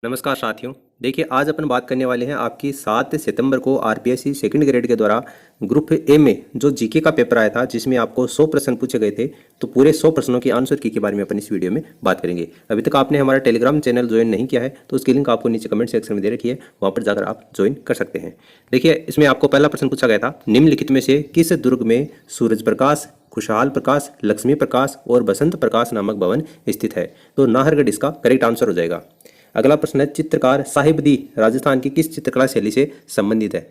नमस्कार साथियों। देखिए, आज अपन बात करने वाले हैं आपकी 7 सितंबर को आरपीएससी सेकंड ग्रेड के द्वारा ग्रुप ए में जो जीके का पेपर आया था, जिसमें आपको 100 प्रश्न पूछे गए थे। तो पूरे 100 प्रश्नों की आंसर की के बारे में अपन इस वीडियो में बात करेंगे। अभी तक आपने हमारा टेलीग्राम चैनल ज्वाइन नहीं किया है तो उसकी लिंक आपको नीचे कमेंट सेक्शन में दे रखी है, वहाँ पर जाकर आप ज्वाइन कर सकते हैं। देखिए, इसमें आपको पहला प्रश्न पूछा गया था, निम्नलिखित में से किस दुर्ग में सूरज प्रकाश, खुशहाल प्रकाश, लक्ष्मी प्रकाश और बसंत प्रकाश नामक भवन स्थित है? तो नाहरगढ़ इसका करेक्ट आंसर हो जाएगा। अगला प्रश्न है, चित्रकार साहिब दी राजस्थान की किस चित्रकला शैली से संबंधित है?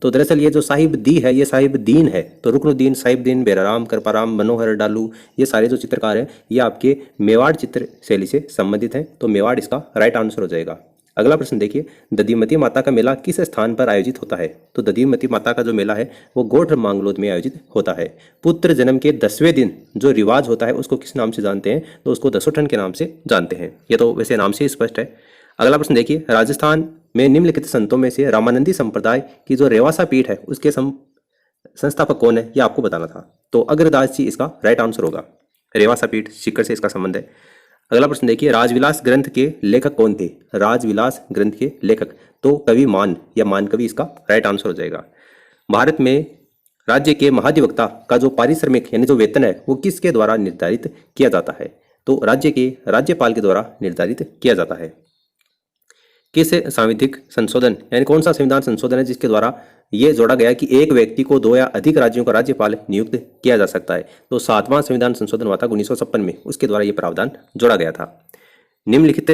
तो दरअसल ये जो साहिब दी है ये साहिब दीन है। तो रुकनुद्दीन, साहिबदीन, बेराराम, कृपाराम, मनोहर डालू, ये सारे जो चित्रकार हैं ये आपके मेवाड़ चित्र शैली से संबंधित हैं। तो मेवाड़ इसका राइट आंसर हो जाएगा। अगला प्रश्न देखिए, दधिमती माता का मेला किस स्थान पर आयोजित होता है? तो दधिमती माता का जो मेला है वो गोठ मांगलोद में आयोजित होता है। पुत्र जन्म के 10वें दिन जो रिवाज होता है उसको किस नाम से जानते हैं? तो उसको दसोठन के नाम से जानते हैं। ये तो वैसे नाम से ही स्पष्ट है। अगला प्रश्न देखिए, राजस्थान में निम्नलिखित संतों में से रामानंदी संप्रदाय की जो रेवासा पीठ है उसके संस्थापक कौन है? ये आपको बताना था। तो अग्रदास जी इसका राइट आंसर होगा। रेवासा पीठ सीकर से इसका संबंध है। अगला प्रश्न देखिए, राजविलास ग्रंथ के लेखक कौन थे? राजविलास ग्रंथ के लेखक तो कवि मान या मान कवि इसका राइट आंसर हो जाएगा। भारत में राज्य के महाधिवक्ता का जो पारिश्रमिक यानी जो वेतन है वो किसके द्वारा निर्धारित किया जाता है? तो राज्य के राज्यपाल के द्वारा निर्धारित किया जाता है। किस सांविधिक संशोधन यानी कौन सा संविधान संशोधन है जिसके द्वारा यह जोड़ा गया कि एक व्यक्ति को 2 या अधिक राज्यों का राज्यपाल नियुक्त किया जा सकता है? तो 7वां संविधान संशोधन हुआ था 1956 में, उसके द्वारा यह प्रावधान जोड़ा गया था। निम्नलिखित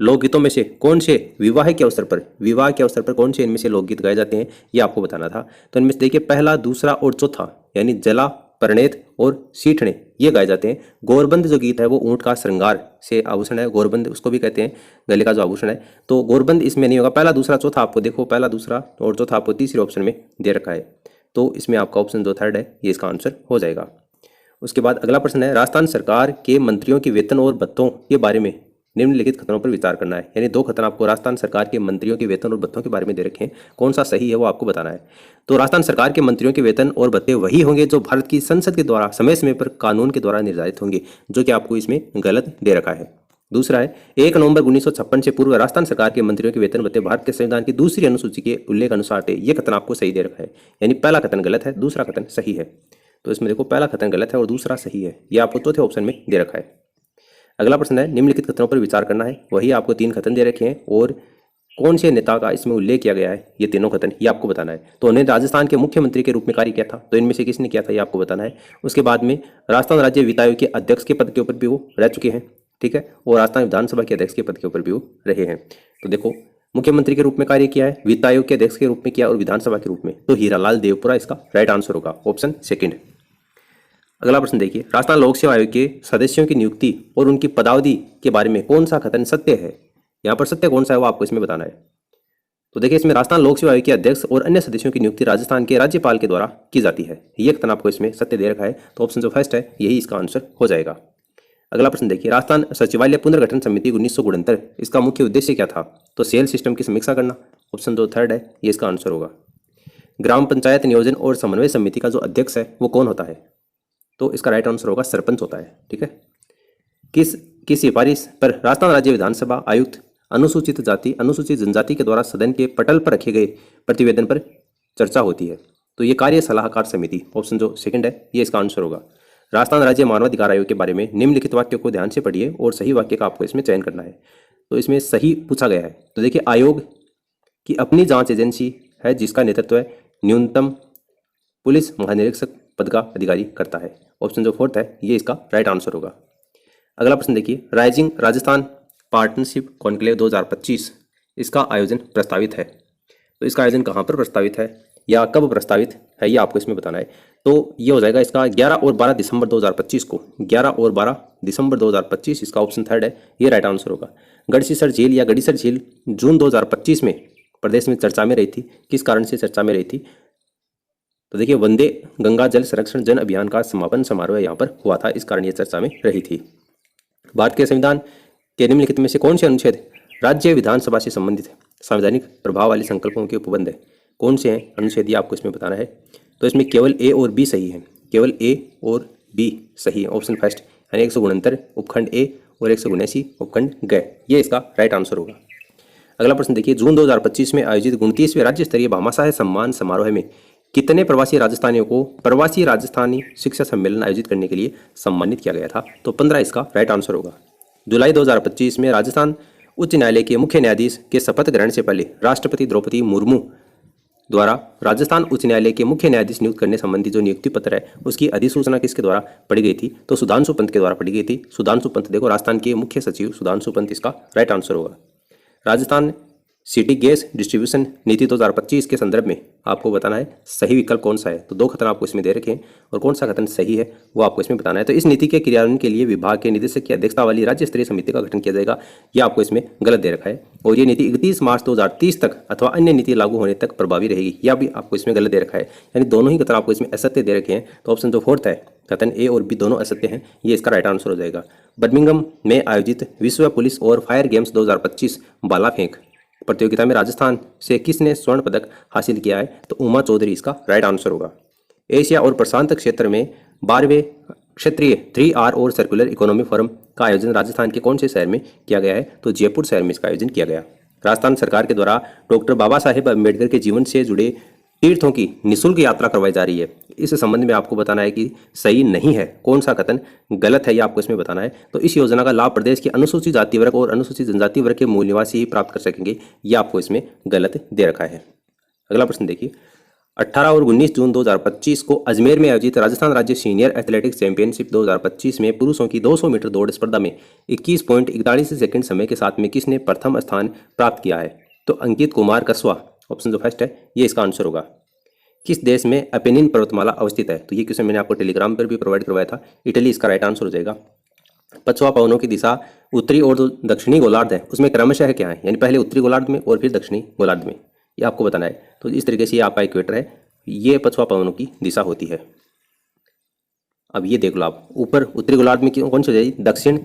लोकगीतों में से कौन से विवाह के अवसर पर कौन से इनमें से लोकगीत गाए जाते हैं ये आपको बताना था। तो इनमें से देखिए, पहला, दूसरा और चौथा यानी जला, परिणेत और सीठने ये गाए जाते हैं। गोरबंद जो गीत है वो ऊंट का श्रृंगार से आभूषण है, गोरबंद उसको भी कहते हैं, गले का जो आभूषण है। तो गोरबंद इसमें नहीं होगा। पहला, दूसरा, चौथा आपको देखो, पहला, दूसरा और चौथा आपको तीसरे ऑप्शन में दे रखा है। तो इसमें आपका ऑप्शन जो थर्ड है ये इसका आंसर हो जाएगा। उसके बाद अगला प्रश्न है, राजस्थान सरकार के मंत्रियों के वेतन और भत्तों के बारे में निम्नलिखित खतरों पर विचार करना है। यानी 2 खतरे आपको राजस्थान सरकार के मंत्रियों के वेतन और भत्तों के बारे में दे रखे हैं, कौन सा सही है वो आपको बताना है। तो राजस्थान सरकार के मंत्रियों के वेतन और भत्ते वही होंगे जो भारत की संसद के द्वारा समय समय पर कानून के द्वारा निर्धारित होंगे, जो कि आपको इसमें गलत दे रखा है। दूसरा है, 1 नवंबर 1956 से पूर्व राजस्थान सरकार के मंत्रियों के वेतन भत्ते भारत के संविधान की दूसरी अनुसूची के उल्लेख अनुसार थे। ये कथन आपको सही दे रखा है, यानी पहला कथन गलत है, दूसरा कथन सही है। तो इसमें देखो, पहला कथन गलत है और दूसरा सही है, ये आपको चौथे ऑप्शन में दे रखा है। अगला प्रश्न है, निम्नलिखित कथनों पर विचार करना है। वही आपको 3 कथन दे रखे हैं और कौन से नेता का इसमें उल्लेख किया गया है, ये तीनों कथन ये आपको बताना है। तो उन्हें राजस्थान के मुख्यमंत्री के रूप में कार्य किया था, तो इनमें से किसने किया था ये आपको बताना है। उसके बाद में राजस्थान राज्य वित्त आयोग के अध्यक्ष के पद के ऊपर भी वो रह चुके हैं, ठीक है, और राजस्थान विधानसभा के अध्यक्ष के पद के ऊपर भी वो रहे हैं। तो देखो, मुख्यमंत्री के रूप में कार्य किया है, वित्त आयोग के अध्यक्ष के रूप में किया और विधानसभा के रूप में। तो हीरालाल देवपुरा इसका राइट आंसर होगा, ऑप्शन सेकेंड। अगला प्रश्न देखिए, राजस्थान लोक सेवा आयोग के सदस्यों की नियुक्ति और उनकी पदावधि के बारे में कौन सा कथन सत्य है? यहाँ पर सत्य कौन सा है वो आपको इसमें बताना है। तो देखिए, इसमें राजस्थान लोक सेवा आयोग के अध्यक्ष और अन्य सदस्यों की नियुक्ति राजस्थान के राज्यपाल के द्वारा की जाती है। ये कथन आपको इसमें सत्य दे रखा है, तो ऑप्शन जो फर्स्ट है यही इसका आंसर हो जाएगा। अगला प्रश्न देखिए, राजस्थान सचिवालय पुनर्गठन समिति 1969 इसका मुख्य उद्देश्य क्या था? तो सेल सिस्टम की समीक्षा करना, ऑप्शन जो थर्ड है ये इसका आंसर होगा। ग्राम पंचायत नियोजन और समन्वय समिति का जो अध्यक्ष है वो कौन होता है? तो इसका राइट आंसर होगा सरपंच होता है, ठीक है। किस सिफारिश पर राजस्थान राज्य विधानसभा आयुक्त अनुसूचित जाति अनुसूचित जनजाति के द्वारा सदन के पटल पर रखे गए प्रतिवेदन पर चर्चा होती है? तो ये कार्य सलाहकार समिति, ऑप्शन जो सेकंड है ये इसका आंसर होगा। राजस्थान राज्य मानवाधिकार आयोग के बारे में निम्नलिखित वाक्यों को ध्यान से पढ़िए और सही वाक्य का आपको इसमें चयन करना है। तो इसमें सही पूछा गया है। तो देखिए, आयोग की अपनी जांच एजेंसी है जिसका नेतृत्व है न्यूनतम पुलिस महानिरीक्षक पद का अधिकारी करता है। ऑप्शन जो फोर्थ है ये इसका राइट आंसर होगा। अगला प्रश्न देखिए, राइजिंग राजस्थान पार्टनरशिप कॉन्क्लेव 2025 इसका आयोजन प्रस्तावित है। तो इसका आयोजन कहाँ पर प्रस्तावित है या कब प्रस्तावित है ये आपको इसमें बताना है। तो ये हो जाएगा इसका 11 और 12 दिसंबर 2025 को, 11 और 12 दिसंबर 2025 इसका ऑप्शन थर्ड है ये राइट आंसर होगा। गढ़सीसर झील या गढ़ीसर झील जून 2025 में प्रदेश में चर्चा में रही थी, किस कारण से चर्चा में रही थी? तो देखिए, वंदे गंगा जल संरक्षण जन अभियान का समापन समारोह यहाँ पर हुआ था, इस कारण ये चर्चा में रही थी। भारत के संविधान के निम्नलिखित में से कौन से अनुच्छेद राज्य विधानसभा से संबंधित है? संवैधानिक प्रभाव वाले संकल्पों के उपबंध है, कौन से हैं अनुच्छेद ये आपको इसमें बताना है। तो इसमें केवल ए और बी सही है, केवल ए और बी सही है, ऑप्शन फर्स्ट, यानी 169 उपखंड ए और 179 उपखंड ग, ये इसका राइट आंसर होगा। अगला प्रश्न देखिए, जून 2025 में आयोजित 29वें राज्य स्तरीय भामाशाह सम्मान समारोह में कितने प्रवासी राजस्थानियों को प्रवासी राजस्थानी शिक्षा सम्मेलन आयोजित करने के लिए सम्मानित किया गया था? तो 15 इसका राइट आंसर होगा। जुलाई 2025 में राजस्थान उच्च न्यायालय के मुख्य न्यायाधीश के शपथ ग्रहण से पहले राष्ट्रपति द्रौपदी मुर्मू द्वारा राजस्थान उच्च न्यायालय के मुख्य न्यायाधीश नियुक्त करने संबंधी जो नियुक्ति पत्र है उसकी अधिसूचना किसके द्वारा पढ़ी गई थी? तो सुधांशु पंत के द्वारा पढ़ी गई थी। सुधांशु पंत, देखो राजस्थान के मुख्य सचिव सुधांशु पंत इसका राइट आंसर होगा। राजस्थान सिटी गैस डिस्ट्रीब्यूशन नीति 2025 के संदर्भ में आपको बताना है सही विकल्प कौन सा है। तो 2 कथन आपको इसमें दे रखे हैं और कौन सा कथन सही है वो आपको इसमें बताना है। तो इस नीति के क्रियान्वयन के लिए विभाग के निदेशक की अध्यक्षता वाली राज्य स्तरीय समिति का गठन किया जाएगा, ये आपको इसमें गलत दे रखा है। और ये नीति 31 मार्च 2030 तक अथवा अन्य नीति लागू होने तक प्रभावी रहेगी, यह भी आपको इसमें गलत दे रखा है। यानी दोनों ही कथन आपको इसमें असत्य दे रखे हैं। तो ऑप्शन जो 4th है, कथन ए और बी दोनों असत्य हैं, ये इसका राइट आंसर हो जाएगा। बर्मिंघम में आयोजित विश्व पुलिस और फायर गेम्स 2025 भाला फेंक प्रतियोगिता में राजस्थान से किसने स्वर्ण पदक हासिल किया है? तो उमा चौधरी इसका राइट आंसर होगा। एशिया और प्रशांत क्षेत्र में 12वें क्षेत्रीय 3R और सर्कुलर इकोनॉमी फोरम का आयोजन राजस्थान के कौन से शहर में किया गया है? तो जयपुर शहर में इसका आयोजन किया गया। राजस्थान सरकार के द्वारा डॉक्टर बाबा साहेब अम्बेडकर के जीवन से जुड़े तीर्थों की निःशुल्क यात्रा करवाई जा रही है, इस संबंध में आपको बताना है कि सही नहीं है, कौन सा कथन गलत है, ये आपको इसमें बताना है। तो इस योजना का लाभ प्रदेश के अनुसूचित जाति वर्ग और अनुसूचित जनजाति वर्ग के मूल निवासी ही प्राप्त कर सकेंगे, ये आपको इसमें गलत दे रखा है। अगला प्रश्न देखिए, 18 और 19 जून 2025 को अजमेर में आयोजित राजस्थान राज्य सीनियर एथलेटिक्स चैंपियनशिप 2025 में पुरुषों की 200 मीटर दौड़ स्पर्धा में 21.41 सेकंड समय के साथ में किसने प्रथम स्थान प्राप्त किया है? तो अंकित कुमार कसवा, ऑप्शन जो फर्स्ट है ये इसका आंसर होगा। किस देश में अपेनिन पर्वतमाला अवस्थित है? तो ये क्वेश्चन मैंने आपको टेलीग्राम पर भी प्रोवाइड करवाया था। इटली इसका राइट आंसर हो जाएगा। पछुआ पवनों की दिशा उत्तरी और जो दक्षिणी गोलार्ध है उसमें क्रमशः क्या है? यानी पहले उत्तरी गोलार्ध में और फिर दक्षिणी गोलार्ध में, ये आपको बताना है। तो इस तरीके से ये आपका इक्वेटर है, ये पछुआ पवनों की दिशा होती है। अब ये देख लो आप, ऊपर उत्तरी गोलार्ध में कौन सी हो जाएगी? दक्षिण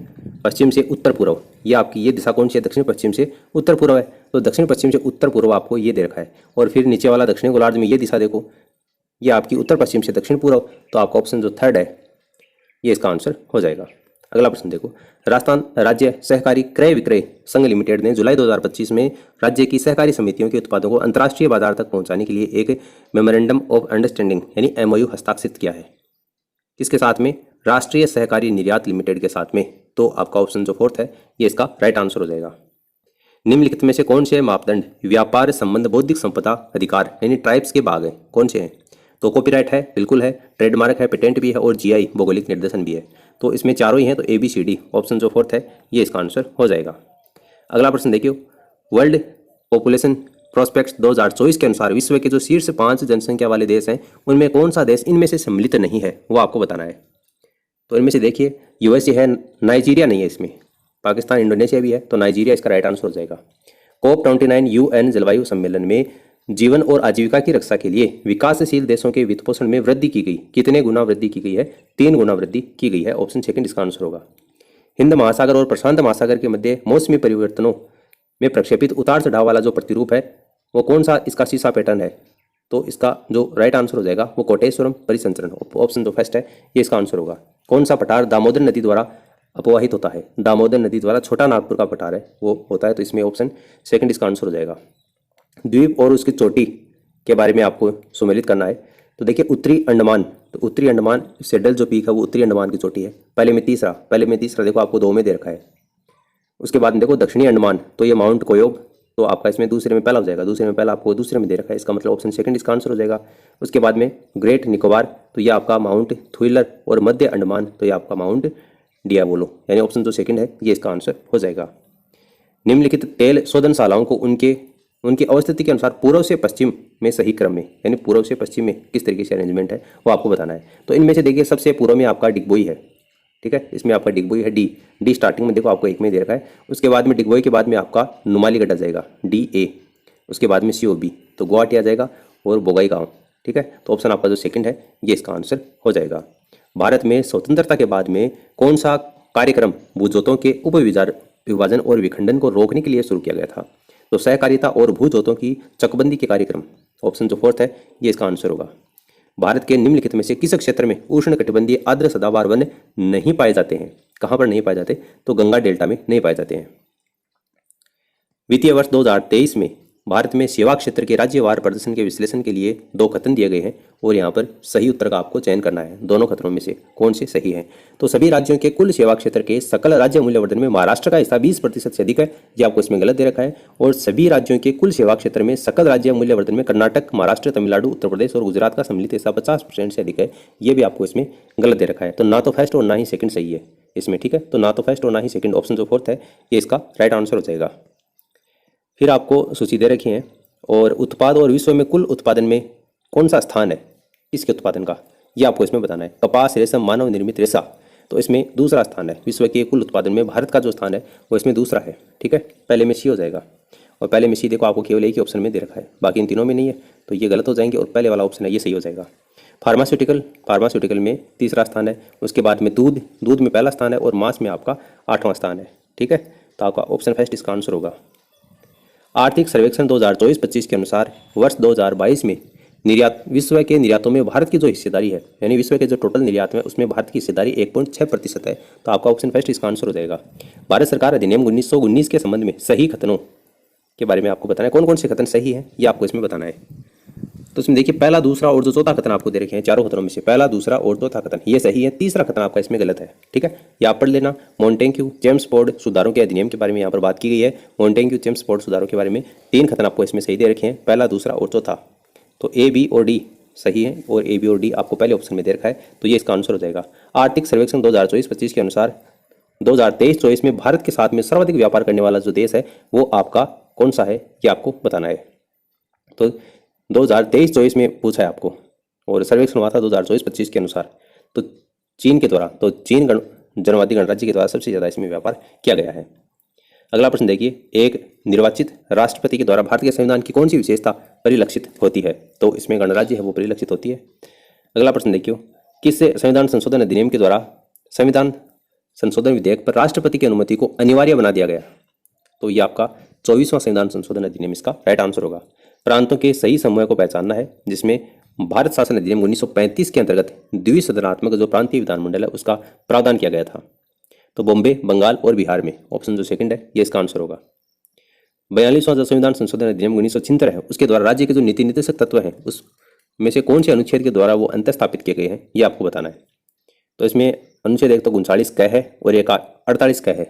पश्चिम से उत्तर पूर्व, ये आपकी ये दिशा कौन सी है? दक्षिण पश्चिम से उत्तर पूर्व है। तो दक्षिण पश्चिम से उत्तर पूर्व आपको ये दे रखा है। और फिर नीचे वाला दक्षिणी गोलार्ध में ये दिशा देखो, ये आपकी उत्तर पश्चिम से दक्षिण पूर्व। तो आपका ऑप्शन जो 3rd है ये इसका आंसर हो जाएगा। अगला प्रश्न देखो, राजस्थान राज्य सहकारी क्रय विक्रय संघ लिमिटेड ने जुलाई 2025 में राज्य की सहकारी समितियों के उत्पादों को अंतर्राष्ट्रीय बाजार तक पहुंचाने के लिए एक मेमोरेंडम ऑफ अंडरस्टैंडिंग यानी MOU हस्ताक्षरित किया है। किसके साथ में? राष्ट्रीय सहकारी निर्यात लिमिटेड के साथ में। तो आपका ऑप्शन जो 4th है ये इसका राइट आंसर हो जाएगा। निम्नलिखित में से कौन से मापदंड व्यापार संबंध बौद्धिक संपदा अधिकार यानी ट्राइब्स के भाग हैं? कौन से हैं? तो कॉपीराइट है, बिल्कुल है, ट्रेडमार्क है, पेटेंट भी है और GI भौगोलिक निर्देशन भी है। तो इसमें चारों ही हैं, तो ABCD ऑप्शन जो 4th है ये इसका आंसर हो जाएगा। अगला प्रश्न देखिए, वर्ल्ड पॉपुलेशन प्रोस्पेक्ट्स 2024 के अनुसार विश्व के जो शीर्ष 5 जनसंख्या वाले देश हैं उनमें कौन सा देश इनमें से सम्मिलित नहीं है, वो आपको बताना है। तो इनमें से देखिए, USA है, नाइजीरिया नहीं है इसमें, पाकिस्तान इंडोनेशिया भी है, तो नाइजीरिया इसका राइट आंसर हो जाएगा। COP29 UN जलवायु सम्मेलन में जीवन और आजीविका की रक्षा के लिए विकासशील देशों के वित्तपोषण में वृद्धि की गई, कितने गुना वृद्धि की गई है? 3 गुना वृद्धि की गई है, ऑप्शन 2 इसका आंसर होगा। हिंद महासागर और प्रशांत महासागर के मध्य मौसमी परिवर्तनों में प्रक्षेपित उतार चढ़ाव वाला जो प्रतिरूप है वो कौन सा इसका सीसा पैटर्न है? तो इसका जो राइट आंसर हो जाएगा वो कोटेश्वरम परिसंचरण, ऑप्शन जो फर्स्ट है ये इसका आंसर होगा। कौन सा पठार दामोदर नदी द्वारा अपवाहित होता है? दामोदर नदी द्वारा छोटा नागपुर का पठार है वो होता है, तो इसमें ऑप्शन 2 इसका आंसर हो जाएगा। द्वीप और उसकी चोटी के बारे में आपको सुमेलित करना है। तो देखिए, उत्तरी अंडमान, तो उत्तरी अंडमान सेडल जो पीक है वो उत्तरी अंडमान की चोटी है। पहले में तीसरा देखो आपको 2 में दे रखा है। उसके बाद में देखो दक्षिणी अंडमान, तो ये माउंट कोयोग, तो आपका इसमें दूसरे में पहला हो जाएगा। दूसरे में पहला आपको दूसरे में दे रखा है, इसका मतलब ऑप्शन 2 इसका आंसर हो जाएगा। उसके बाद में ग्रेट निकोबार, तो ये आपका माउंट थुइलर, और मध्य अंडमान तो ये आपका माउंट डियाबोलो, यानी ऑप्शन जो 2 है ये इसका आंसर हो जाएगा। निम्नलिखित तेल शोधनशालाओं को उनकी अवस्थिति के अनुसार पूर्व से पश्चिम में सही क्रम में, यानी पूर्व से पश्चिम में किस तरीके से अरेंजमेंट है वो आपको बताना है। तो इनमें से देखिए, सबसे पूर्व में आपका डिगबोई है, ठीक है, इसमें आपका डिगबोई है, डी स्टार्टिंग में देखो आपको 1 में दे रखा है। उसके बाद में डिगबोई के बाद में आपका नुमालीगढ़ आ जाएगा DA, उसके बाद में COB, तो गुवाहाटी आ जाएगा, और बोगाईगांव, ठीक है। तो ऑप्शन आपका जो 2 है ये इसका आंसर हो जाएगा। भारत में स्वतंत्रता के बाद में कौन सा कार्यक्रम भूजोतों के विभाजन और विखंडन को रोकने के लिए शुरू किया गया था? तो सहकारिता और भूजोतों की चकबंदी के कार्यक्रम, ऑप्शन जो 4 है ये इसका आंसर होगा। भारत के निम्नलिखित में से किस क्षेत्र में उष्णकटिबंधीय आर्द्र सदाबहार वन नहीं पाए जाते हैं? कहाँ पर नहीं पाए जाते? तो गंगा डेल्टा में नहीं पाए जाते हैं। वित्तीय वर्ष 2023 में भारत में सेवा क्षेत्र के राज्यवार प्रदर्शन के विश्लेषण के लिए 2 कथन दिए गए हैं और यहाँ पर सही उत्तर का आपको चयन करना है। दोनों कथनों में से कौन से सही हैं? तो सभी राज्यों के कुल सेवा क्षेत्र के सकल राज्य मूल्यवर्धन में महाराष्ट्र का हिस्सा 20% से अधिक है, ये आपको इसमें गलत दे रखा है। और सभी राज्यों के कुल सेवा क्षेत्र में सकल राज्य मूल्यवर्धन में कर्नाटक, महाराष्ट्र, तमिलनाडु, उत्तर प्रदेश और गुजरात का सम्मिलित हिस्सा 50% से अधिक है, ये भी आपको इसमें गलत दे रखा है। तो ना तो फर्स्ट और ना ही सेकंड सही है इसमें, ठीक है। तो ना तो फर्स्ट और ना ही सेकंड, ऑप्शन जो फोर्थ है ये इसका राइट आंसर हो जाएगा। फिर आपको सूची दे रखी है और उत्पाद और विश्व में कुल उत्पादन में कौन सा स्थान है इसके उत्पादन का, ये आपको इसमें बताना है। कपास, रेशम, मानव निर्मित रेशा, तो इसमें दूसरा स्थान है। विश्व के कुल उत्पादन में भारत का जो स्थान है वो इसमें दूसरा है, ठीक है। पहले में सी हो जाएगा और पहले में सी देखो आपको केवल एक ही ऑप्शन में दे रखा है, बाकी इन तीनों में नहीं है, तो ये गलत हो जाएंगे और पहले वाला ऑप्शन है ये सही हो जाएगा। फार्मास्यूटिकल में तीसरा स्थान है। उसके बाद में दूध में पहला स्थान है और मांस में आपका 8वां स्थान है, ठीक है। तो आपका ऑप्शन फर्स्ट इसका आंसर होगा। आर्थिक सर्वेक्षण 2024-25 के अनुसार वर्ष 2022 में निर्यात, विश्व के निर्यातों में भारत की जो हिस्सेदारी है, यानी विश्व के जो टोटल निर्यात में उसमें भारत की हिस्सेदारी 1.6% है। तो आपका ऑप्शन फर्स्ट इसका आंसर हो जाएगा। भारत सरकार अधिनियम 1919 के संबंध में सही कथनों के बारे में आपको बताना है। कौन कौन से कथन सही है ये आपको इसमें बताना है। तो इसमें देखिए पहला, दूसरा और जो चौथा कथन आपको दे रखे हैं, चारों कथनों में से पहला, दूसरा और चौथा कथन ये सही है। तीसरा कथन आपका इसमें गलत है, ठीक है। यहाँ पढ़ लेना। मॉन्टेग्यू चेम्सफोर्ड सुधारों के अधिनियम के बारे में यहाँ पर बात की गई है। मॉन्टेग्यू चेम्सफोर्ड सुधारों के बारे में 3 कथन आपको इसमें सही दे रखे हैं, पहला, दूसरा और चौथा। तो ए, बी और डी सही है और ए, बी और डी आपको पहले ऑप्शन में दे रखा है, तो ये इसका आंसर हो जाएगा। आर्थिक सर्वेक्षण 2024-25 के अनुसार 2023-24 में भारत के साथ में सर्वाधिक व्यापार करने वाला जो देश है वो आपका कौन सा है ये आपको बताना है। तो 2023-24 में पूछा है आपको और सर्वेक्षण हुआ था 2024-25 के अनुसार, तो चीन के द्वारा, तो चीन जनवादी गणराज्य के द्वारा सबसे ज़्यादा इसमें व्यापार किया गया है। अगला प्रश्न देखिए, एक निर्वाचित राष्ट्रपति के द्वारा भारत के संविधान की कौन सी विशेषता परिलक्षित होती है? तो इसमें गणराज्य है वो परिलक्षित होती है। अगला प्रश्न देखिए, किस संविधान संशोधन अधिनियम के द्वारा संविधान संशोधन विधेयक पर राष्ट्रपति की अनुमति को अनिवार्य बना दिया गया? तो ये आपका 24वां संविधान संशोधन अधिनियम इसका राइट आंसर होगा। प्रांतों के सही समूह को पहचानना है, जिसमें भारत शासन अधिनियम 1935 के अंतर्गत द्विसदनात्मक जो प्रांतीय विधानमंडल है उसका प्रावधान किया गया था। तो बॉम्बे, बंगाल और बिहार में, ऑप्शन जो सेकंड है ये इसका आंसर होगा। 42वां जो संविधान संशोधन अधिनियम 1976 है उसके द्वारा राज्य के जो नीति निर्देशक तत्व हैं उसमें से कौन से अनुच्छेद के द्वारा वो अंतर स्थापित किए गए हैं ये आपको बताना है। तो इसमें अनुच्छेद एक तो 39 क है और एक 48 क है,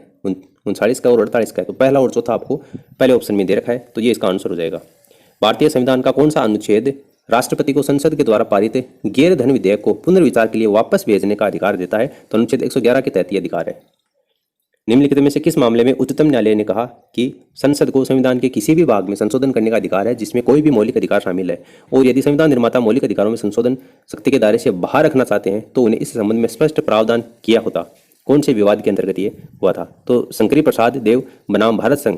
39 का और 48 का है। तो पहला और चौथा आपको पहले ऑप्शन में दे रखा है, तो ये इसका आंसर हो जाएगा। भारतीय संविधान का कौन सा अनुच्छेद राष्ट्रपति को संसद के द्वारा पारित गैर धन विधेयक को पुनर्विचार के लिए वापस भेजने का अधिकार देता है? तो अनुच्छेद 111 के तहत ये अधिकार है। निम्नलिखित में से किस मामले में उच्चतम न्यायालय ने कहा कि संसद को संविधान के किसी भी भाग में संशोधन करने का अधिकार है जिसमें कोई भी मौलिक अधिकार शामिल है, और यदि संविधान निर्माता मौलिक अधिकारों में संशोधन शक्ति के दायरे से बाहर रखना चाहते हैं तो उन्हें इस संबंध में स्पष्ट प्रावधान किया होता? कौन से विवाद के अंतर्गत ये हुआ था? तो शंकरी प्रसाद देव बनाम भारत संघ।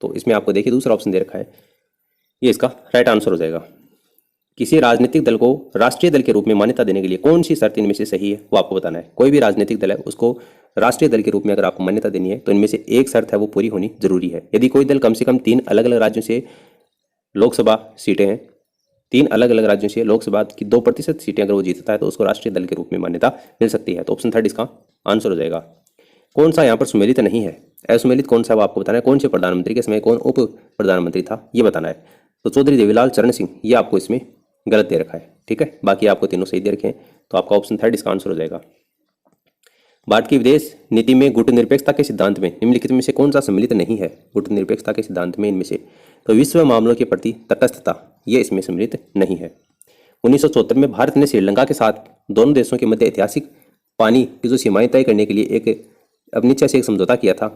तो इसमें आपको देखिए दूसरा ऑप्शन दे रखा है, ये इसका राइट आंसर हो जाएगा। किसी राजनीतिक दल को राष्ट्रीय दल के रूप में मान्यता देने के लिए कौन सी शर्त इनमें से सही है वो आपको बताना है। कोई भी राजनीतिक दल है उसको राष्ट्रीय दल के रूप में अगर आपको मान्यता देनी है तो इनमें से एक शर्त है वो पूरी होनी जरूरी है। यदि कोई दल कम से कम 3 अलग अलग राज्यों से लोकसभा सीटें हैं, 3 अलग अलग राज्यों से लोकसभा की 2% सीटें अगर वो जीतता है तो उसको राष्ट्रीय दल के रूप में मान्यता मिल सकती है। तो ऑप्शन थर्ड इसका आंसर हो जाएगा। कौन सा यहाँ पर सुमेलित नहीं है? असुमेलित कौन सा वो आपको बताना है। कौन से प्रधानमंत्री के समय कौन उप प्रधानमंत्री था ये बताना है। तो चौधरी देवीलाल चरण सिंह ये आपको इसमें गलत दे रखा है, ठीक है। बाकी आपको तीनों सही दे रखे हैं, तो आपका ऑप्शन थर्ड इसका आंसर हो जाएगा। भारत की विदेश नीति में गुटनिरपेक्षता के सिद्धांत में निम्नलिखित में से कौन सा सम्मिलित नहीं है? गुटनिरपेक्षता के सिद्धांत में इनमें से, तो विश्व मामलों के प्रति तटस्थता ये इसमें सम्मिलित नहीं है। 1974 में भारत ने श्रीलंका के साथ दोनों देशों के मध्य ऐतिहासिक पानी की जो सीमाएं तय करने के लिए एक अनिच्छा से एक समझौता किया था।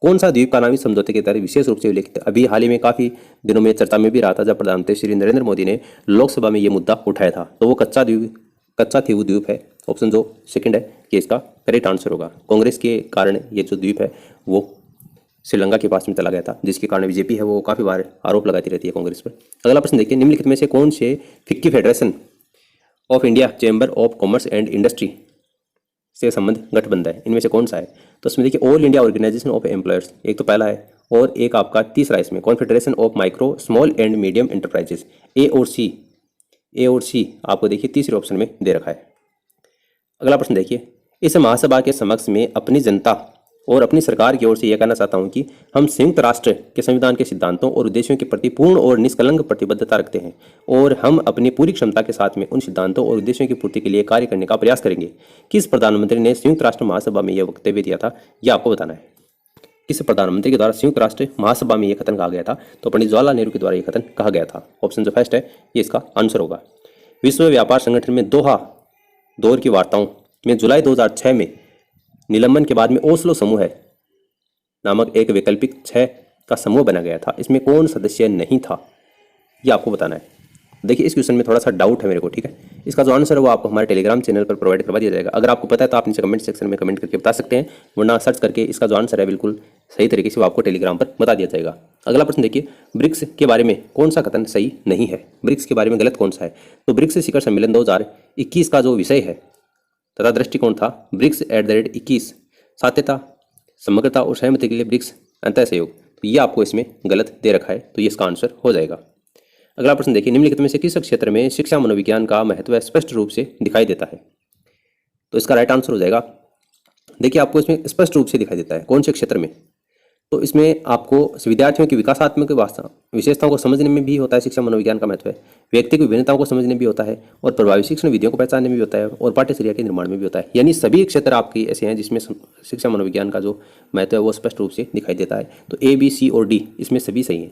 कौन सा द्वीप का नाम इस समझौते के तहत विशेष रूप से उल्लेखित है? अभी हाल ही में काफी दिनों में चर्चा में भी रहा था जब प्रधानमंत्री श्री नरेंद्र मोदी ने लोकसभा में ये मुद्दा उठाया था। तो वो कच्चा थीवु द्वीप है, ऑप्शन जो सेकंड है ये इसका करेक्ट आंसर होगा। कांग्रेस के कारण ये जो द्वीप है वो श्रीलंका के पास में चला गया था, जिसके कारण बीजेपी है वो काफी बार आरोप लगाती रहती है कांग्रेस पर। अगला प्रश्न देखिए, निम्नलिखित में से कौन से FICCI federation of India chamber of commerce and industry से संबंध गठबंधन है? इनमें से कौन सा है? तो इसमें देखिए all India organisation of employers एक तो पहला है, और एक आपका तीसरा इसमें confederation of micro small and medium enterprises, A और सी आपको देखिए तीसरे ऑप्शन में दे रखा है। अगला प्रश्न देखिए, इस महासभा के समक्ष में अपनी जनता और अपनी सरकार की ओर से यह कहना चाहता हूं कि हम संयुक्त राष्ट्र के संविधान के सिद्धांतों और उद्देश्यों के प्रति पूर्ण और निष्कलंक प्रतिबद्धता रखते हैं और हम अपनी पूरी क्षमता के साथ में उन सिद्धांतों और उद्देश्यों की पूर्ति के लिए कार्य करने का प्रयास करेंगे। किस प्रधानमंत्री ने संयुक्त राष्ट्र महासभा में यह वक्तव्य दिया था, यह आपको बताना है। किस प्रधानमंत्री के द्वारा संयुक्त राष्ट्र महासभा में यह कथन कहा गया था, तो पंडित जवाहरलाल नेहरू के द्वारा यह कथन कहा गया था। ऑप्शन जो फर्स्ट है ये इसका आंसर होगा। विश्व व्यापार संगठन में दोहा दौर की वार्ताओं में जुलाई 2006 में निलंबन के बाद में ओस्लो समूह है नामक एक वैकल्पिक 6 का समूह बना गया था। इसमें कौन सदस्य नहीं था, ये आपको बताना है। देखिए इस क्वेश्चन में थोड़ा सा डाउट है मेरे को, ठीक है। इसका जो आंसर है वो आपको हमारे टेलीग्राम चैनल पर प्रोवाइड करवा दिया जाएगा। अगर आपको पता है तो आप नीचे कमेंट सेक्शन में कमेंट करके बता सकते हैं, वरना सर्च करके इसका जो आंसर है बिल्कुल सही तरीके से वो आपको टेलीग्राम पर बता दिया जाएगा। अगला प्रश्न देखिए, ब्रिक्स के बारे में कौन सा कथन सही नहीं है, ब्रिक्स के बारे में गलत कौन सा है। तो ब्रिक्स शिखर सम्मेलन 2021 का जो विषय है तथा दृष्टिकोण था ब्रिक्स @21 सात्यता, समग्रता और सहमति के लिए ब्रिक्स अंतर सहयोग, तो ये आपको इसमें गलत दे रखा है, तो ये इसका आंसर हो जाएगा। अगला प्रश्न देखिए, निम्नलिखित में से किस क्षेत्र में शिक्षा मनोविज्ञान का महत्व स्पष्ट रूप से दिखाई देता है, तो इसका राइट आंसर हो जाएगा। देखिए आपको इसमें स्पष्ट रूप से दिखाई देता है कौन से क्षेत्र में, तो इसमें आपको विद्यार्थियों की विकासात्मक विशेषताओं को समझने में भी होता है शिक्षा मनोविज्ञान का महत्व है, व्यक्ति की विभिन्नताओं को समझने में भी होता है और प्रभावी शिक्षण विधियों को पहचानने में भी होता है और पाठ्यचर्या के निर्माण में भी होता है। यानी सभी क्षेत्र आपके ऐसे हैं जिसमें शिक्षा मनोविज्ञान का जो महत्व है वो स्पष्ट रूप से दिखाई देता है। तो A, B, C और D इसमें सभी सही हैं।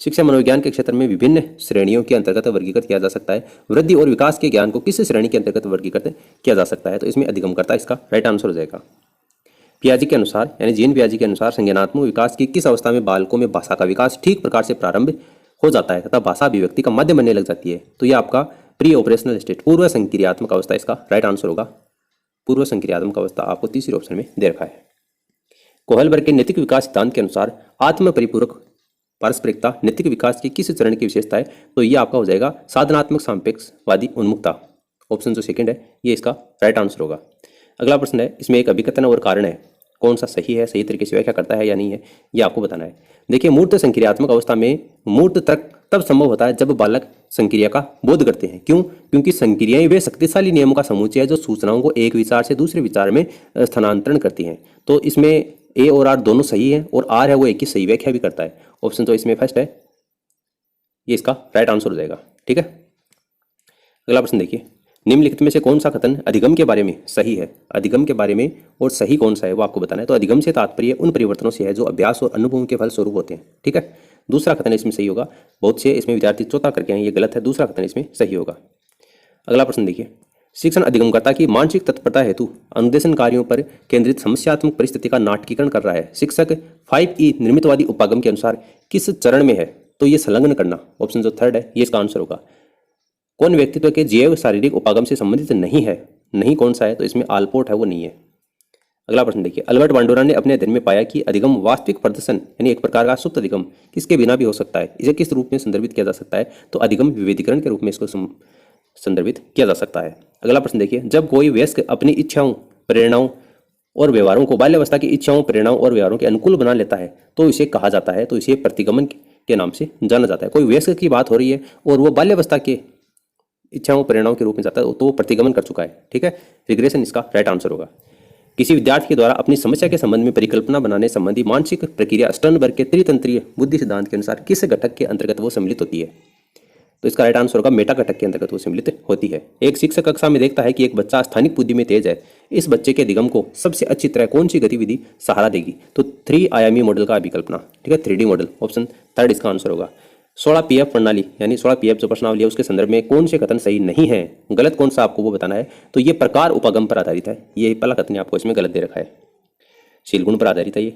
शिक्षा मनोविज्ञान के क्षेत्र में विभिन्न श्रेणियों के अंतर्गत वर्गीकृत किया जा सकता है। वृद्धि और विकास के ज्ञान को किस श्रेणी के अंतर्गत वर्गीकृत किया जा सकता है, तो इसमें अधिगमकर्ता इसका राइट आंसर हो जाएगा। पियाजी के अनुसार यानी जीन पियाजी के अनुसार संज्ञानात्मक विकास की किस अवस्था में बालकों में भाषा का विकास ठीक प्रकार से प्रारंभ हो जाता है तथा भाषा अभिव्यक्ति का माध्यम बनने लग जाती है, तो यह आपका प्री ऑपरेशनल स्टेट पूर्व संक्रियात्मक अवस्था इसका राइट आंसर होगा। पूर्व संक्रियात्मक अवस्था आपको तीसरे ऑप्शन में दे रखा है। कोहलबर्ग के नैतिक विकास सिद्धांत के अनुसार आत्म परिपूरक पारस्परिकता नैतिक विकास की किस चरण की विशेषता है, तो ये आपका हो जाएगा साधनात्मक सापेक्षवादी उन्मुखता। ऑप्शन जो सेकंड है ये इसका राइट आंसर होगा। अगला प्रश्न है, इसमें एक अभिकथन और कारण है, कौन सा सही है, सही तरीके से व्याख्या करता है या नहीं है, ये आपको बताना है। देखिए मूर्त संक्रियात्मक अवस्था में मूर्त तर्क तब संभव होता है जब बालक संक्रिया का बोध करते हैं। क्यों? क्योंकि संक्रियाएं वे शक्तिशाली नियमों का समुच्चय है जो सूचनाओं को एक विचार से दूसरे विचार में स्थानांतरण करती हैं। तो इसमें ए और आर दोनों सही है और आर है वो एक ही सही व्याख्या भी करता है। ऑप्शन तो इसमें फर्स्ट है ये इसका राइट आंसर हो जाएगा, ठीक है। अगला प्रश्न देखिए, निम्नलिखित में से कौन सा कथन अधिगम के बारे में सही है, अधिगम के बारे में और सही कौन सा है वो आपको बताना है। तो अधिगम से तात्पर्य उन परिवर्तनों से है जो अभ्यास और अनुभव के फल स्वरूप होते हैं, ठीक है। दूसरा कथन इसमें सही होगा। बहुत से इसमें विद्यार्थी चौथा करके हैं, ये गलत है, दूसरा कथन इसमें सही होगा। अगला प्रश्न देखिए, शिक्षण अधिगमकर्ता की मानसिक तत्परता हेतु अनुदेशन कार्यों पर केंद्रित समस्यात्मक परिस्थिति का नाटकीकरण कर रहा है। शिक्षक 5E निर्मितवादी उपागम के अनुसार किस चरण में है, तो ये संलग्न करना। ऑप्शन जो थर्ड है ये इसका आंसर होगा। कौन व्यक्तित्व के जैव शारीरिक उपागम से संबंधित नहीं है, नहीं कौन सा है, तो इसमें आलपोर्ट है वो नहीं है। अगला प्रश्न देखिए, अल्बर्ट बांडुरा ने अपने अध्ययन में पाया कि अधिगम वास्तविक प्रदर्शन यानी एक प्रकार का सुप्त अधिगम किसके बिना भी हो सकता है। इसे किस रूप में संदर्भित किया जा सकता है, तो अधिगम विभेदीकरण के रूप में इसको संदर्भित किया जा सकता है। अगला प्रश्न देखिए, जब कोई वयस्क अपनी इच्छाओं प्रेरणाओं और व्यवहारों को बाल्यावस्था की इच्छाओं प्रेरणाओं और व्यवहारों के अनुकूल बना लेता है तो इसे कहा जाता है, तो इसे प्रतिगमन के नाम से जाना जाता है। कोई वयस्क की बात हो रही है और वो बाल्यावस्था के इच्छाओं प्रेरणाओं के रूप में जाता है तो वो प्रतिगमन कर चुका है, ठीक है। रिग्रेशन इसका राइट आंसर होगा। किसी विद्यार्थी के द्वारा अपनी समस्या के संबंध में परिकल्पना बनाने संबंधी मानसिक प्रक्रिया स्टर्नबर्ग के त्रितंत्रीय बुद्धि सिद्धांत के अनुसार किस घटक के अंतर्गत वो सम्मिलित होती है, तो इसका राइट आंसर होगा मेटा घटक के अंतर्गत वो सम्मिलित होती है। एक शिक्षक कक्षा में देखता है कि एक बच्चा स्थानिक बुद्धि में तेज है, इस बच्चे के अधिगम को सबसे अच्छी तरह कौन सी गतिविधि सहारा देगी, तो 3 आयामी मॉडल का अभिकल्पना, ठीक है, 3D मॉडल। ऑप्शन थर्ड इसका आंसर होगा। 16 PF प्रणाली यानी 16 PF जो प्रश्नावली है उसके संदर्भ में कौन से कथन सही नहीं है, गलत कौन सा आपको वो बताना है। तो ये प्रकार उपागम पर आधारित है, ये पहला कथन आपको इसमें गलत दे रखा है। शीलगुण पर आधारित है ये।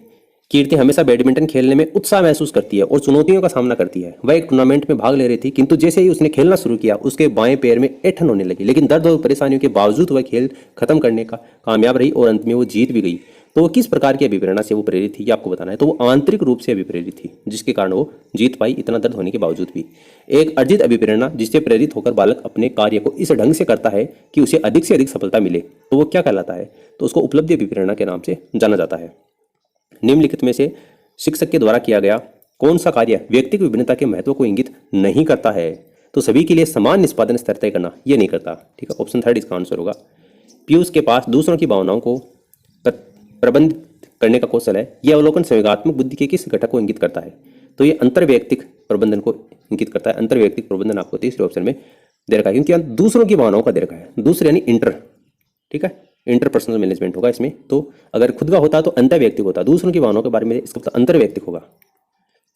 कीर्ति हमेशा बैडमिंटन खेलने में उत्साह महसूस करती है और चुनौतियों का सामना करती है। वह एक टूर्नामेंट में भाग ले रही थी, किंतु जैसे ही उसने खेलना शुरू किया उसके बाएं पैर में ऐंठन होने लगी, लेकिन दर्द और परेशानियों के बावजूद वह खेल खत्म करने का कामयाब रही और अंत में वो जीत भी गई। तो वो किस प्रकार की अभिप्रेरणा से वो प्रेरित थी, ये आपको बताना है। तो वो आंतरिक रूप से अभिप्रेरित थी, जिसके कारण वो जीत पाई इतना दर्द होने के बावजूद भी। एक अर्जित अभिप्रेरणा जिससे प्रेरित होकर बालक अपने कार्य को इस ढंग से करता है कि उसे अधिक से अधिक सफलता मिले, तो वो क्या कहलाता है, तो उसको उपलब्धि अभिप्रेरणा के नाम से जाना जाता है। निम्नलिखित में से शिक्षक के द्वारा किया गया कौन सा कार्य व्यक्ति की विभिन्नता के महत्व को इंगित नहीं करता है, तो सभी के लिए समान निष्पादन स्तर तय करना ये नहीं करता, ठीक है। ऑप्शन थर्ड इसका आंसर होगा। पीयूष के पास दूसरों की भावनाओं को करने का कौशल है, यह अवलोकन संवेगात्मक बुद्धि के किस घटक को इंगित करता है? तो ये अंतर्वैयक्तिक प्रबंधन को इंगित करता है। अंतर्वैयक्तिक प्रबंधन आपको तीसरे ऑप्शन में दे रखा है, क्योंकि यहाँ दूसरों की भावनाओं का दे रखा है। दूसरे यानी इंटर, ठीक है, इंटरपर्सनल मैनेजमेंट होगा इसमें। तो अगर खुद का होता तो अंतर्वैयक्तिक होता, दूसरों की भावनाओं के बारे में इसका मतलब अंतर्वैयक्तिक होगा।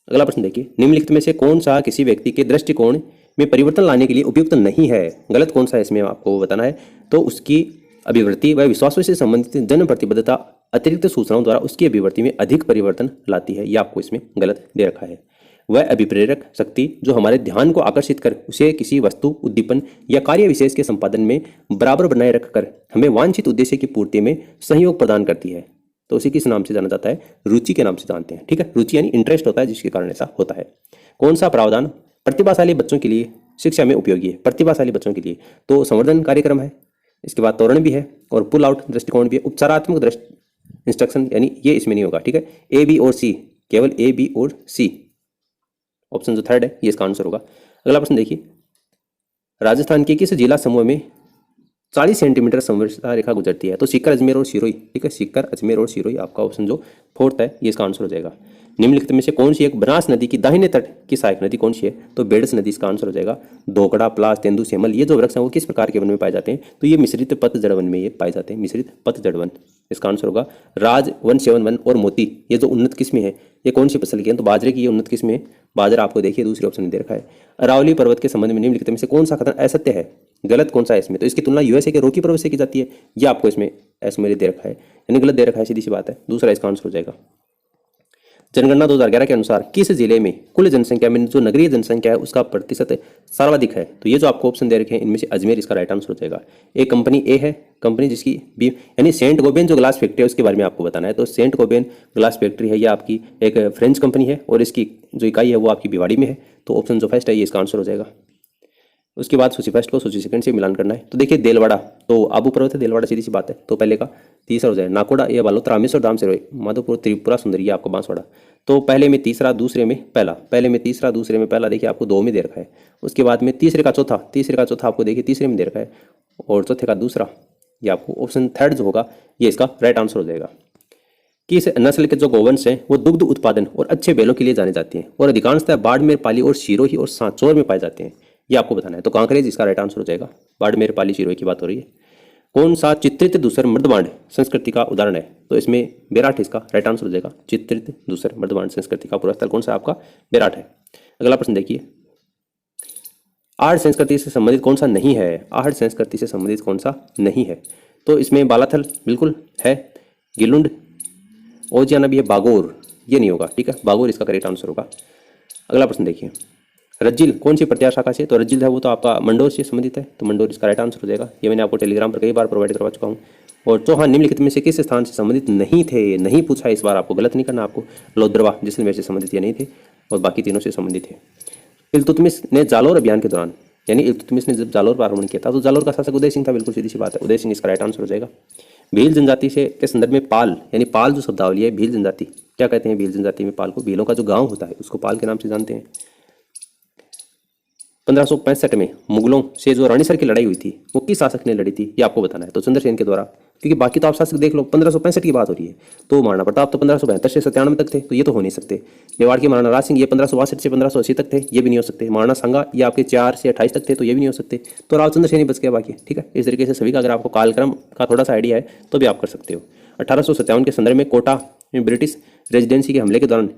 अगला प्रश्न देखिए, निम्नलिखित में से कौन सा किसी व्यक्ति के दृष्टिकोण में परिवर्तन लाने के लिए उपयुक्त नहीं है? गलत कौन सा है इसमें आपको बताना है। तो उसकी अभिवृत्ति व विश्वासों से संबंधित जन प्रतिबद्धता अतिरिक्त सूचनाओं द्वारा उसकी अभिवृत्ति में अधिक परिवर्तन लाती है, यह आपको इसमें गलत दे रखा है। वह अभिप्रेरक शक्ति जो हमारे ध्यान को आकर्षित कर उसे किसी वस्तु, उद्दीपन या कार्य विशेष के संपादन में बराबर बनाए रखकर हमें वांछित उद्देश्य की पूर्ति में सहयोग प्रदान करती है, तो उसे किस नाम से जाना जाता है? रुचि के नाम से जानते हैं, ठीक है। रुचि यानी इंटरेस्ट होता है, जिसके कारण ऐसा होता है। कौन सा प्रावधान प्रतिभाशाली बच्चों के लिए शिक्षा में उपयोगी है? प्रतिभाशाली बच्चों के लिए तो संवर्धन कार्यक्रम है, इसके बाद तोरण भी है और पुल आउट दृष्टिकोण भी है। उपचारात्मक दृष्टि इंस्ट्रक्शन यानी ये इसमें नहीं होगा, ठीक है। ए, बी और सी, केवल ए, बी और सी ऑप्शन जो थर्ड है ये इसका आंसर होगा। अगला प्रश्न देखिए, राजस्थान के किस जिला समूह में 40 सेंटीमीटर समवर्षा रेखा गुजरती है? तो सीकर, अजमेर और सिरोही, ठीक है। सीकर, अजमेर और सिरोही आपका ऑप्शन जो फोर्थ है ये इसका आंसर हो जाएगा। निम्नलिखित में से कौन सी एक बनास नदी की दाहिने तट की सहायक नदी कौन सी है? तो बेडस नदी इसका आंसर हो जाएगा। धोकड़ा, प्लास, तेंदु, सेमल ये जो वृक्ष हैं वो किस प्रकार के वन में पाए जाते हैं? तो ये मिश्रित पतझड़ वन में ये पाए जाते हैं, मिश्रित पतझड़ वन इसका आंसर होगा। राज, वन सेवन वन और मोती ये जो उन्नत किस्में हैं ये कौन सी फसल की है? तो बाजरे की ये उन्नत किस्में है। बाजरा आपको देखिए दूसरे ऑप्शन में दे रखा है। अरावली पर्वत के संबंध में निम्नलिखित में से कौन सा कथन असत्य है? गलत कौन सा है इसमें? तो इसकी तुलना यूएसए के रॉकी पर्वत से की जाती है, यह आपको इसमें ऐसे दे रखा है, यानी गलत दे रखा है, सीधी सी बात है। दूसरा इसका आंसर हो जाएगा। जनगणना 2011 के अनुसार किस जिले में कुल जनसंख्या में जो नगरीय जनसंख्या है उसका प्रतिशत सर्वाधिक है? तो ये जो आपको ऑप्शन दे रखे हैं इनमें से अजमेर इसका राइट आंसर हो जाएगा। एक कंपनी ए है, कंपनी जिसकी बी यानी सेंट गोबेन जो ग्लास फैक्ट्री है उसके बारे में आपको बताना है। तो सेंट गोबेन ग्लास फैक्ट्री है, यह आपकी एक फ्रेंच कंपनी है और इसकी जो इकाई है वो आपकी भिवाड़ी में है। तो ऑप्शन जो फर्स्ट है ये इसका आंसर हो जाएगा। उसके बाद सूची फर्स्ट को सूची सेकंड से मिलान करना है। तो देखिए देलवाड़ा तो आबू पर्वत है, देलवाड़ा सीधी सी बात है, तो पहले का। तीसरा हो जाए नाकोड़ा, ये बालोतरा, रामेश्वर, धाम से माधोपुर, त्रिपुरा सुंदरी, आपको बांसवाड़ा। तो पहले में तीसरा, दूसरे में पहला, पहले में तीसरा, दूसरे में पहला, देखिए आपको दो में दे रखा है। उसके बाद में तीसरे का चौथा, तीसरे का चौथा आपको देखिए तीसरे में दे रखा है और चौथे का दूसरा, ये आपको ऑप्शन थर्ड जो होगा ये इसका राइट आंसर हो जाएगा। कि इस नस्ल के जो गोवंश हैं वो दुग्ध उत्पादन और अच्छे बैलों के लिए जाने जाते हैं और अधिकांशतः बाड़मेर, पाली और सिरोही और सांचौर में पाए जाते हैं, ये आपको बताना है। तो कांकरेज इसका राइट आंसर हो जाएगा। बाड़मेर, पाली, सिरोही की बात हो रही है। कौन सा चित्रित दूसर मर्दबांड संस्कृति का उदाहरण है? तो इसमें बेराट इसका राइट आंसर हो जाएगा। चित्रित दूसर मर्दबांड संस्कृति का पूरा स्थल कौन सा आपका? बेराट है। अगला प्रश्न देखिए, आहड़ संस्कृति से संबंधित कौन सा नहीं है? आहड़ संस्कृति से संबंधित कौन सा नहीं है? तो इसमें बालाथल बिल्कुल है, गिलुंड, ओजियाना भी है, बागोर ये नहीं होगा, ठीक है। बागोर इसका करेक्ट आंसर होगा। अगला प्रश्न देखिए, रज्जिल कौन सी प्रत्यार शाखा से? तो रज्जिल है वो तो आपका मंडोर से संबंधित है, तो मंडोर इसका राइट आंसर हो जाएगा। ये मैंने आपको टेलीग्राम पर कई बार प्रोवाइड करवा चुका हूँ। और चौहान निम्नलिखित में से किस स्थान से संबंधित नहीं थे? नहीं पूछा इस बार, आपको गलत नहीं करना। आपको लोद्रवा, जैसलमेर से संबंधित ये नहीं थे और बाकी तीनों से संबंधित है। इल्तुतमिश ने जालोर अभियान के दौरान, यानी इल्तुतमिश ने जब जालोर पर आक्रमण किया था तो जालोर का शासक उदय सिंह था, बिल्कुल सीधी सी बात है, उदय सिंह इसका राइट आंसर हो जाएगा। भील जनजाति से के संदर्भ में पाल, यानी पाल जो शब्दावली है, भील जनजाति क्या कहते हैं? भील जनजाति में पाल को, भीलों का जो गाँव होता है उसको पाल के नाम से जानते हैं। 1565 में मुगलों से जो रानीसर की लड़ाई हुई थी वो किस शासक ने लड़ी थी? ये आपको बताना है। तो चंद्रसेन के द्वारा, क्योंकि बाकी तो आप शासक देख लो 1565 की बात हो रही है, तो महाराणा प्रताप तो 1572 से 97 तक थे, तो ये तो हो नहीं सकते। मेवाड़ के महाराणा राज सिंह ये 1562 से 1580 तक थे, ये भी नहीं हो सकते। महाराणा सांगा ये आपके 4 से 28 तक थे, तो ये भी नहीं हो सकते। तो राव चंद्रसेन ही बच गया बाकी, ठीक है। इस तरीके से सभी का अगर आपको कालक्रम का थोड़ा सा आइडिया है तो भी आप कर सकते हो। 1857 के संदर्भ में कोटा में ब्रिटिश रेजिडेंसी के हमले के दौरान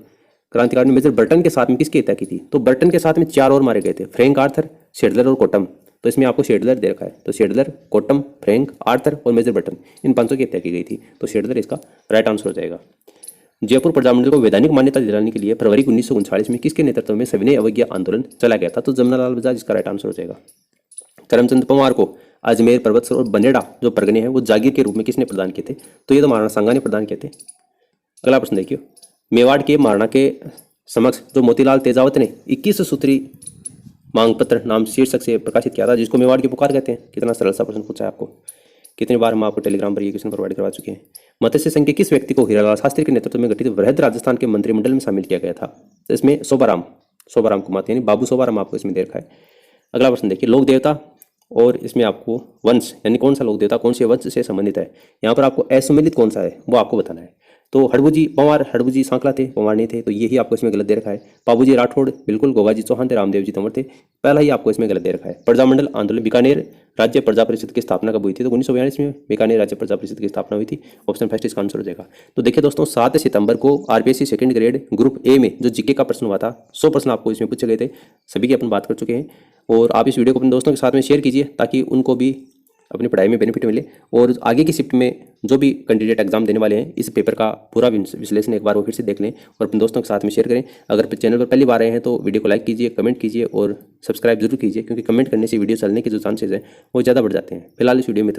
क्रांतिकारी ने मेजर बर्टन के साथ में किसकी हत्या की थी? तो बर्टन के साथ में 4 और मारे गए थे, फ्रैंक, आर्थर, शेडलर और कोटम। तो इसमें आपको शेडलर दे रखा है, तो शेडलर, कोटम, फ्रैंक, आर्थर और मेजर बर्टन, इन 5 की हत्या की गई थी, तो शेडलर इसका राइट आंसर हो जाएगा। जयपुर प्रजामंडल को वैधानिक मान्यता दिलाने के लिए फरवरी 1939 में किसके नेतृत्व में सविनय अवज्ञा आंदोलन चला गया था? तो जमनालाल बजाज इसका राइट आंसर हो जाएगा। करमचंद पवार को अजमेर, पर्वतसर और बनेड़ा जो परगने हैं वो जागीर के रूप में किसने प्रदान किए थे? तो ये तो महाराणा सांगा ने प्रदान किए थे। अगला प्रश्न देखिए, मेवाड़ के महाराणा के समक्ष जो मोतीलाल तेजावत ने 21 सूत्री मांग पत्र नाम शीर्षक से प्रकाशित किया था, जिसको मेवाड़ की पुकार कहते हैं। कितना सरल सा प्रश्न पूछा है आपको, कितनी बार हम आपको टेलीग्राम पर ये क्वेश्चन प्रोवाइड करवा चुके हैं। मत्स्य संघ के किस व्यक्ति को हीरालाल शास्त्री के नेतृत्व में गठित वृहद राजस्थान के मंत्रिमंडल में शामिल किया गया था? तो इसमें शोभाराम कुमार यानी बाबू शोभाराम आपको इसमें दे रखा है। अगला प्रश्न देखिए, लोक देवता और इसमें आपको वंश यानी कौन सा लोक देवता कौन से वंश से संबंधित है? यहाँ पर आपको असम्मिलित कौन सा है वो आपको बताना है। तो हड़बूजी पंवार, हड़बूजी सांकला थे, पंवार नहीं थे, तो यही आपको इसमें गलत दे रखा है। पाबूजी राठौड़ बिल्कुल, गोगाजी चौहान थे, रामदेव जी तंवर थे, पहला ही आपको इसमें गलत दे रखा है। प्रजामंडल आंदोलन, बीकानेर राज्य प्रजा परिषद की स्थापना कब हुई थी? तो 1942 में बीकानेर राज्य प्रजा परिषद की स्थापना हुई थी। ऑप्शन फर्स्ट इसका आंसर हो जाएगा। तो देखिए दोस्तों, 7 सितंबर को RPSC second grade group A में जो जीके का प्रश्न हुआ था, 100 प्रश्न आपको इसमें पूछे गए थे, सभी की अपन बात कर चुके हैं। और आप इस वीडियो को अपने दोस्तों के साथ में शेयर कीजिए ताकि उनको भी अपनी पढ़ाई में बेनिफिट मिले। और आगे की शिफ्ट में जो भी कैंडिडेट एग्जाम देने वाले हैं, इस पेपर का पूरा विश्लेषण एक बार वो फिर से देख लें और अपने दोस्तों के साथ में शेयर करें। अगर चैनल पर पहली बार आए हैं तो वीडियो को लाइक कीजिए, कमेंट कीजिए और सब्सक्राइब जरूर कीजिए, क्योंकि कमेंट करने से वीडियो चलने के जो चांसेस हैं वो ज़्यादा बढ़ जाते हैं। फिलहाल इस वीडियो में इतना।